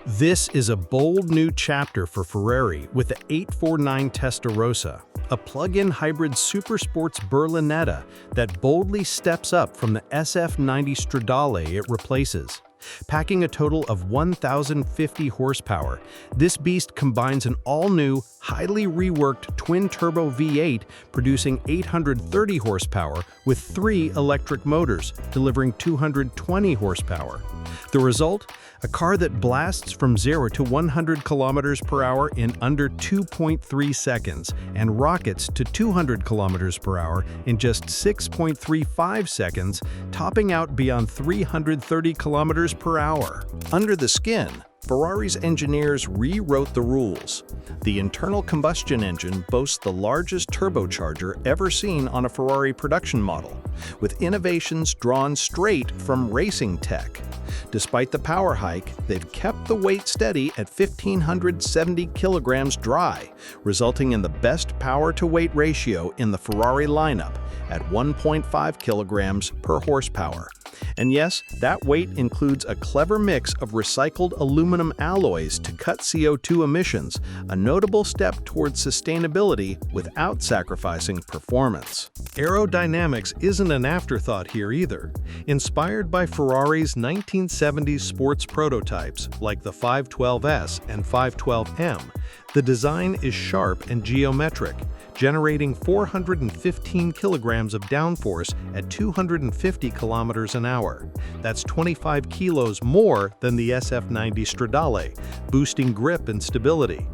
This is a bold new chapter for Ferrari with the 849 Testarossa, a plug-in hybrid supersports berlinetta that boldly steps up from the SF90 Stradale it replaces. Packing a total of 1,050 horsepower, this beast combines an all-new, highly reworked twin-turbo V8 producing 830 horsepower with 3 electric motors, delivering 220 horsepower. The result? A car that blasts from 0 to 100 kilometers per hour in under 2.3 seconds and rockets to 200 kilometers per hour in just 6.35 seconds, topping out beyond 330 kilometers per hour. Under the skin, Ferrari's engineers rewrote the rules. The internal combustion engine boasts the largest turbocharger ever seen on a Ferrari production model, with innovations drawn straight from racing tech. Despite the power hike, they've kept the weight steady at 1,570 kilograms dry, resulting in the best power-to-weight ratio in the Ferrari lineup at 1.5 kilograms per horsepower. And yes, that weight includes a clever mix of recycled aluminum alloys to cut CO2 emissions, a notable step towards sustainability without sacrificing performance. Aerodynamics isn't an afterthought here either. Inspired by Ferrari's 1970s sports prototypes like the 512S and 512M, the design is sharp and geometric, generating 415 kilograms of downforce at 250 kilometers an hour. That's 25 kilos more than the SF90 Stradale, boosting grip and stability.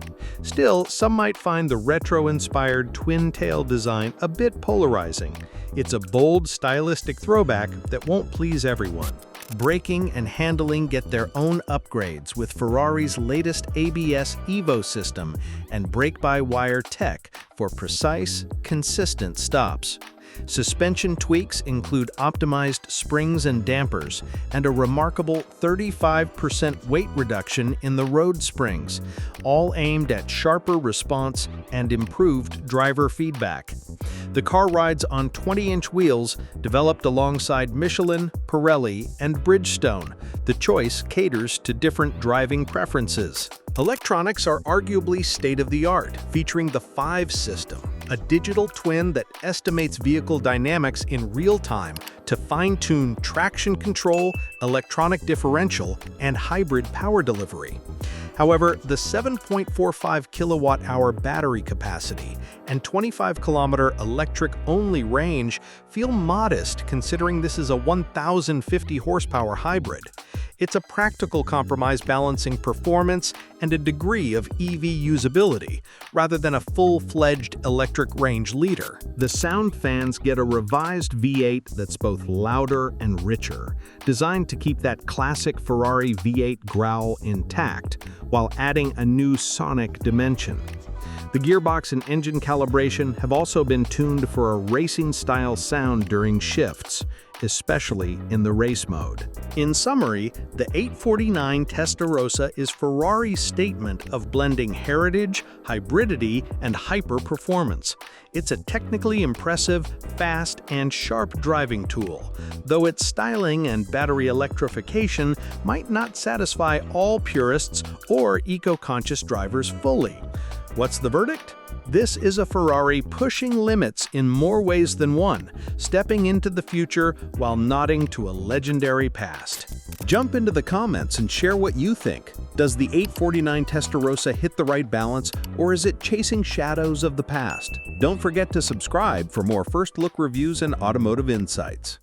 Still, some might find the retro-inspired twin-tail design a bit polarizing. It's a bold, stylistic throwback that won't please everyone. Braking and handling get their own upgrades with Ferrari's latest ABS Evo system and brake-by-wire tech for precise, consistent stops. Suspension tweaks include optimized springs and dampers and a remarkable 35% weight reduction in the road springs, all aimed at sharper response and improved driver feedback. The car rides on 20-inch wheels developed alongside Michelin, Pirelli, and Bridgestone. The choice caters to different driving preferences. Electronics are arguably state-of-the-art, featuring the 5 system, a digital twin that estimates vehicle dynamics in real time to fine-tune traction control, electronic differential, and hybrid power delivery. However, the 7.45 kilowatt-hour battery capacity and 25-kilometer electric-only range feel modest considering this is a 1,050 horsepower hybrid. It's a practical compromise balancing performance and a degree of EV usability, rather than a full-fledged electric range leader. The sound fans get a revised V8 that's both louder and richer, designed to keep that classic Ferrari V8 growl intact, while adding a new sonic dimension. The gearbox and engine calibration have also been tuned for a racing-style sound during shifts, especially in the race mode. In summary, the 849 Testarossa is Ferrari's statement of blending heritage, hybridity, and hyper-performance. It's a technically impressive, fast, and sharp driving tool, though its styling and battery electrification might not satisfy all purists or eco-conscious drivers fully. What's the verdict? This is a Ferrari pushing limits in more ways than one, stepping into the future while nodding to a legendary past. Jump into the comments and share what you think. Does the 849 Testarossa hit the right balance, or is it chasing shadows of the past? Don't forget to subscribe for more first-look reviews and automotive insights.